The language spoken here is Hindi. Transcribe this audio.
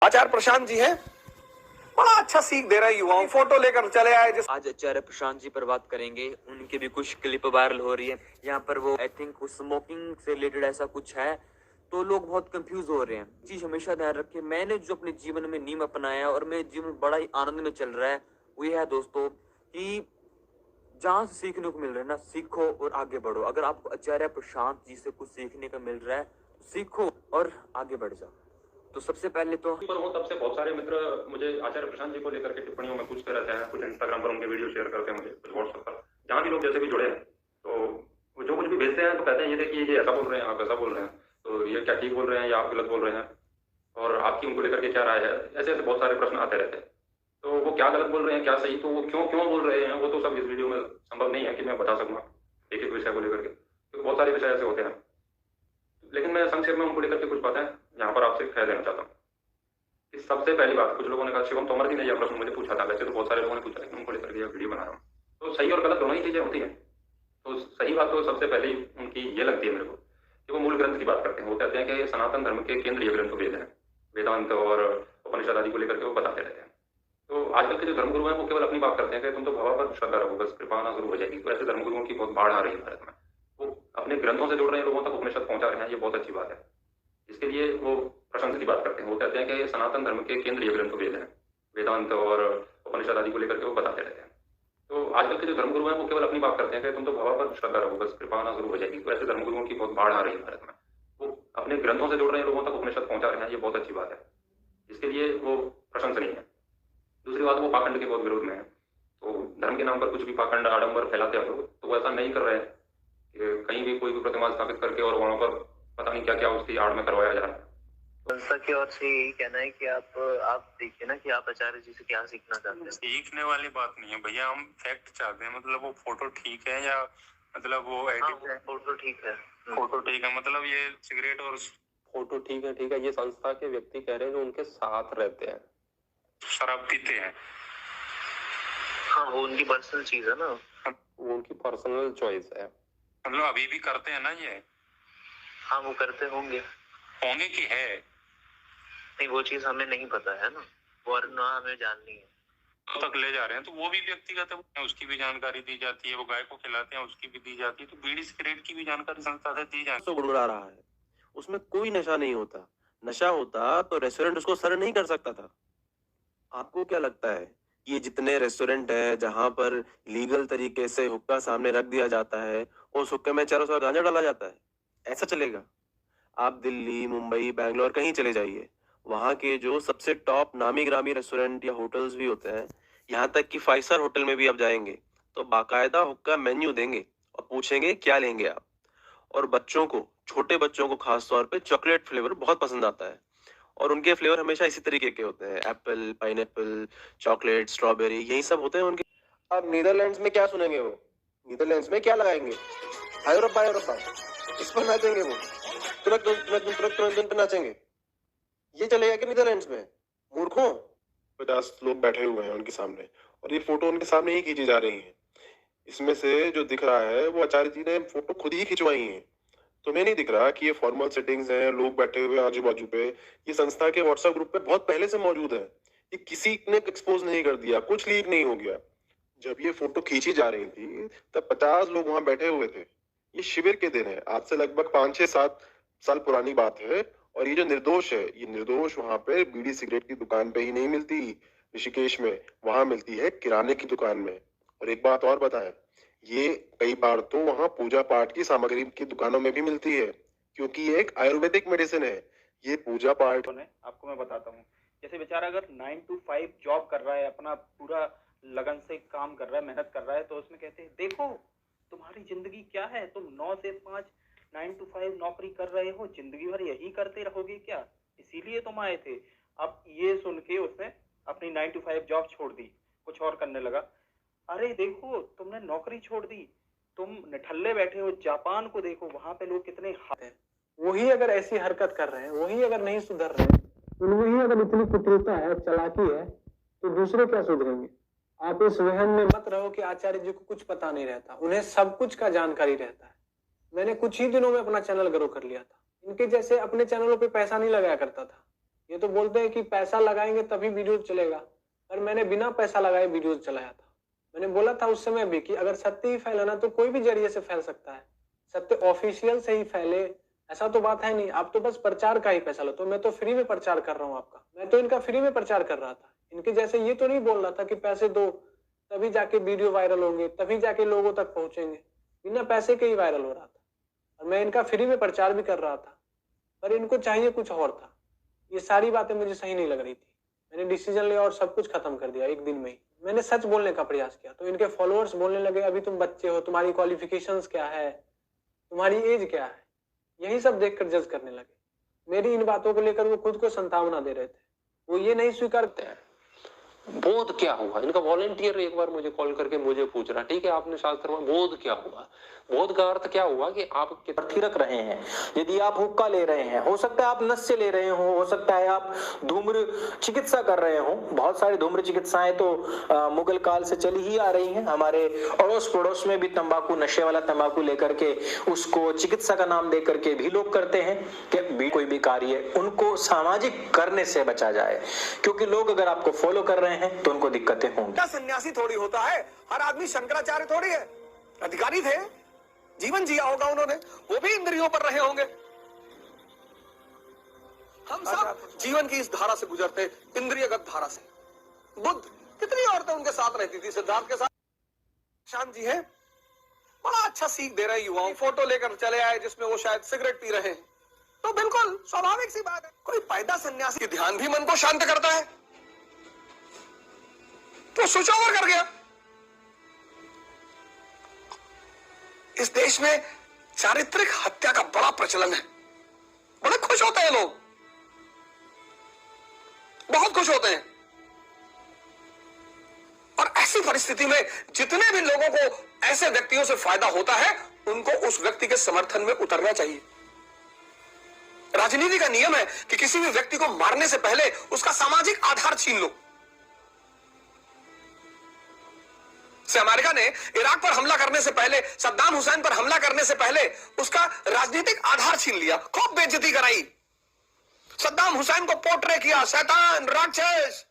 आचार्य प्रशांत जी हैं, बड़ा अच्छा सीख दे रहे हैं युवाओं, फोटो लेकर चले आए। आज आचार्य प्रशांत जी पर बात करेंगे। उनकी भी कुछ क्लिप वायरल हो रही है। यहाँ पर वो आई थिंक स्मोकिंग से रिलेटेड ऐसा कुछ है, तो लोग बहुत कंफ्यूज हो रहे हैं। चीज हमेशा ध्यान रखें, मैंने जो अपने जीवन में नियम अपनाया और मेरे जीवन में बड़ा ही आनंद में चल रहा है, वो ये है दोस्तों कि जहां से सीखने को मिल रहा है ना, सीखो और आगे बढ़ो। अगर आपको आचार्य प्रशांत जी से कुछ सीखने का मिल रहा है, तो सीखो और आगे बढ़ जाओ। तो सबसे पहले तो पर वो तब से बहुत सारे मित्र मुझे आचार्य प्रशांत जी को लेकर के टिप्पणियों में पूछते रहते हैं, कुछ इंस्टाग्राम पर उनके वीडियो शेयर करते हैं, मुझे कुछ व्हाट्सएप पर, जहाँ भी लोग जैसे भी जुड़े हैं, तो वो जो कुछ भी भेजते हैं तो कहते हैं ये देखिए ये ऐसा बोल रहे हैं, आप ऐसा बोल रहे हैं, तो ये क्या ठीक बोल रहे हैं या आप गलत बोल रहे हैं, और आपकी उनको लेकर के क्या राय है। ऐसे ऐसे बहुत सारे प्रश्न आते रहते हैं। तो वो क्या गलत बोल रहे हैं, क्या सही, तो वो क्यों क्यों बोल रहे हैं, वो तो सब इस वीडियो में संभव नहीं है कि मैं बता सकूँ एक एक विषय को लेकर के, क्योंकि बहुत सारे विषय ऐसे होते हैं। लेकिन मैं संक्षेप में उनको लेकर के कुछ बातें यहाँ पर आपसे कह देना चाहता हूँ। सबसे पहली बात, कुछ लोगों ने कहा शिवम तोमर जी ने यह प्रश्न मुझे पूछा था, वैसे तो बहुत सारे लोगों ने पूछा, लेकिन उनको लेकर के यह वीडियो बना रहा हूँ। तो सही और गलत दोनों ही चीजें होती हैं। तो सही बात तो सबसे पहले उनकी ये लगती है मेरे को कि वो मूल ग्रंथ की बात करते हैं। वो कहते हैं कि सनातन धर्म के केंद्रीय ग्रंथ वेद हैं, वेदांत और उपनिषद आदि को लेकर के वो बताते रहते हैं। तो आजकल के जो धर्मगुरु हैं वो केवल अपनी बात करते हैं कि तुम तो भवा पर श्रद्धा रखो, बस कृपा ना शुरू हो जाएगी। तो ऐसे धर्मगुरुओं की बहुत बाढ़ आ रही है भारत में। वो अपने ग्रंथों से जोड़ रहे हैं, लोगों तक उपनिषद पहुंचा रहे हैं, ये बहुत अच्छी बात है। इसके लिए वो प्रशंसा की बात करते हैं। वो कहते हैं कि सनातन धर्म के केंद्रीय ग्रंथ वेद हैं, वेदांत और उपनिषद आदि को लेकर के वो बताते रहते हैं। तो आजकल के जो धर्मगुरु हैं वो केवल अपनी बात करते हैं कि तुम तो भवा पर श्रद्धा रखो, बस कृपा ना शुरू हो जाएगी। तो ऐसे धर्मगुरुओं की बहुत बाढ़ आ रही है भारत में। वो अपने ग्रंथों से जोड़ रहे हैं, लोगों तक उपनिषद पहुंचा रहे हैं, ये बहुत अच्छी बात है। इसके लिए वो प्रशंसनीय है। दूसरी बात, वो पाखंड के बहुत विरोध में है। तो धर्म के नाम पर कुछ भी पाखंड आडंबर फैलाते हैं लोग, तो वो ऐसा नहीं कर रहे हैं कि कहीं भी कोई भी प्रतिमा स्थापित करके और वहां पर पता नहीं क्या क्या उसकी आड़ में करवाया जा रहा है। संस्था की ओर से यही कहना है कि आप देखिए ना कि आप आचार्य जी से क्या सीखना चाहते हैं। सीखने वाली बात नहीं है भैया, हम फैक्ट चाहते हैं। मतलब वो फोटो ठीक है या मतलब वो एडिट है? फोटो ठीक है, फोटो ठीक है, मतलब ये सिगरेट और फोटो ठीक है, ठीक है, ये संस्था के व्यक्ति कह रहे हैं जो उनके साथ रहते हैं, शराब पीते हैं। हाँ वो उनकी पर्सनल चीज है ना, वो उनकी पर्सनल चॉइस है। मतलब अभी भी करते हैं ना ये? हाँ वो करते होंगे कि है? नहीं वो चीज हमें नहीं पता है ना, और ना हमें जाननी है। तो तक ले जा रहे हैं तो वो भी व्यक्तिगत है, उसकी भी जानकारी दी जाती है। वो गाय को खिलाते हैं, उसकी भी दी जाती है। तो बीड़ी सिगरेट की भी जानकारी संस्था से दी जाती है। गुड़गुड़ा रहा है, उसमें कोई नशा नहीं होता। नशा होता तो रेस्टोरेंट उसको सर्व नहीं कर सकता था। आपको क्या लगता है ये जितने रेस्टोरेंट है जहां पर लीगल तरीके से हुक्का सामने रख दिया जाता है, उस हुक्के में चारों तरफ गांजा डाला जाता है, ऐसा चलेगा? आप दिल्ली, मुंबई, बैंगलोर कहीं चले जाइए, वहां के जो सबसे टॉप नामी ग्रामी रेस्टोरेंट या होटल्स भी होते हैं, यहाँ तक कि 5 स्टार होटल में भी आप जाएंगे तो बाकायदा हुक्का मेन्यू देंगे और पूछेंगे क्या लेंगे आप। और बच्चों को, छोटे बच्चों को खास तौर पे चॉकलेट फ्लेवर बहुत पसंद आता है, और उनके फ्लेवर हमेशा इसी तरीके के होते हैं, एप्पल, पाइनएप्पल, चॉकलेट, स्ट्रॉबेरी, यही सब होते हैं उनके। अब नीदरलैंड्स में क्या सुनेंगे वो? नीदरलैंड्स में क्या लगाएंगे? हाय रब्बा, इस पर नाचेंगे वो, तुरंत नाचेंगे। ये चलेगा कि नीदरलैंड्स में? मूर्खों, 50 लोग बैठे हुए हैं उनके सामने और ये फोटो उनके सामने ही खींची जा रही है। इसमें से जो दिख रहा है वो आचार्य जी ने फोटो खुद ही खिंचवाई है। तुम्हें नहीं दिख रहा कि ये फॉर्मल सेटिंग्स हैं, लोग बैठे हुए आजू बाजू पे? ये संस्था के व्हाट्सएप ग्रुप पे बहुत पहले से मौजूद है। ये किसी ने एक्सपोज नहीं कर दिया, कुछ लीक नहीं हो गया। जब ये फोटो खींची जा रही थी तब 50 लोग वहां बैठे हुए थे। ये शिविर के दिन है, आज से लगभग 5-6-7 साल पुरानी बात है। और ये जो निर्दोष है, ये निर्दोष वहां पे बीड़ी सिगरेट की दुकान पे ही नहीं मिलती ऋषिकेश में, वहां मिलती है किराने की दुकान में। और एक बात और बताएं, ये कई बार तो वहां पूजा पाठ की सामग्री की दुकानों में भी मिलती है, क्योंकि ये एक आयुर्वेदिक मेडिसिन है। ये पूजा पाठ आपको मैं बताता हूँ, जैसे बेचारा अगर 9 to 5 जॉब कर रहा है, अपना पूरा लगन से काम कर रहा है, मेहनत कर रहा है, तो उसमें कहते हैं देखो तुम्हारी जिंदगी क्या है, तुम 9 से 5 9 to 5 नौकरी कर रहे हो, जिंदगी भर यही करते रहोगे क्या? इसीलिए तुम आए थे। अब ये सुन के उसने अपनी 9 to 5 जॉब छोड़ दी, कुछ और करने लगा। अरे देखो तुमने नौकरी छोड़ दी, तुम निठल्ले बैठे हो, जापान को देखो, वहां पे लोग कितने हैं। वही अगर ऐसी हरकत कर रहे हैं, वही अगर नहीं सुधर रहे हैं, वही अगर इतनी कुटिलता है, चालाकी है, तो दूसरे क्या सुधरेंगे? आप इस वहम में मत रहो कि आचार्य जी को कुछ पता नहीं रहता, उन्हें सब कुछ का जानकारी रहता है। मैंने कुछ ही दिनों में अपना चैनल ग्रो कर लिया था। इनके जैसे अपने चैनलों पे पैसा नहीं लगाया करता था, ये तो बोलते हैं कि पैसा लगाएंगे तभी वीडियो चलेगा, पर मैंने बिना पैसा लगाए वीडियो चलाया था। मैंने बोला था उस समय भी कि अगर सत्य ही फैलाना तो कोई भी जरिए से फैल सकता है, सत्य ऑफिशियल से ही फैले, ऐसा तो बात है नहीं। आप तो बस प्रचार का ही पैसा लो, तो मैं तो फ्री में प्रचार कर रहा हूँ आपका, मैं तो इनका फ्री में प्रचार कर रहा था। इनके जैसे ये तो नहीं बोल रहा था कि पैसे दो तभी जाके वीडियो वायरल होंगे, तभी जाके लोगों तक पहुंचेंगे। बिना पैसे के ही वायरल हो रहा था और मैं इनका फ्री में प्रचार भी कर रहा था, पर इनको चाहिए कुछ और था। ये सारी बातें मुझे सही नहीं लग रही थी। मैंने डिसीजन लिया और सब कुछ खत्म कर दिया एक दिन में ही। मैंने सच बोलने का प्रयास किया तो इनके फॉलोअर्स बोलने लगे अभी तुम बच्चे हो, तुम्हारी क्वालिफिकेशंस क्या है, तुम्हारी एज क्या है, यही सब देखकर जज करने लगे। मेरी इन बातों को लेकर वो खुद को संतावना दे रहे थे। वो ये नहीं स्वीकार करते हैं। बोध क्या हुआ? इनका वॉलंटियर एक बार मुझे कॉल करके मुझे पूछ रहा, ठीक है आपने शास्त्र में बोध क्या हुआ? बोध का अर्थ क्या हुआ कि आप थिरक रहे हैं। यदि आप हुक्का ले रहे हैं, हो सकता है आप नशे ले रहे हो सकता है आप धूम्र चिकित्सा कर रहे हो। बहुत सारी धूम्र चिकित्साएं तो मुगल काल से चली ही आ रही हैं। हमारे अड़ोस पड़ोस में भी तंबाकू, नशे वाला तंबाकू लेकर के उसको चिकित्सा का नाम दे करके भी लोग करते हैं कि कोई भी कार्य उनको सामाजिक करने से बचा जाए, क्योंकि लोग अगर आपको फॉलो कर रहे हैं तो उनको दिक्कतें होंगी। सन्यासी थोड़ी होता है, हर आदमी शंकराचार्य थोड़ी है। अधिकारी थे, जीवन जिया होगा उन्होंने, वो भी इंद्रियों पर रहे होंगे। हम सब जीवन की इस धारा से गुजरते, इंद्रियगत धारा से। बुद्ध, कितनी औरतें उनके साथ रहती थी, सिद्धार्थ के साथ। शांत जी है, बड़ा अच्छा सीख दे रहे हैं युवाओं। फोटो लेकर चले आए जिसमें वो शायद सिगरेट पी रहे हैं, तो बिल्कुल स्वाभाविक सी बात है। कोई पैदा सन्यासी ध्यान भी मन को शांत करता है, तो स्विच ओवर कर गया। इस देश में चारित्रिक हत्या का बड़ा प्रचलन है, बड़े खुश होते हैं लोग, बहुत खुश होते हैं। और ऐसी परिस्थिति में जितने भी लोगों को ऐसे व्यक्तियों से फायदा होता है, उनको उस व्यक्ति के समर्थन में उतरना चाहिए। राजनीति का नियम है कि किसी भी व्यक्ति को मारने से पहले उसका सामाजिक आधार छीन लो। अमेरिका ने इराक पर हमला करने से पहले, सद्दाम हुसैन पर हमला करने से पहले उसका राजनीतिक आधार छीन लिया, खूब बेइज्जती कराई। सद्दाम हुसैन को पोर्ट्रे किया, शैतान, राक्षस,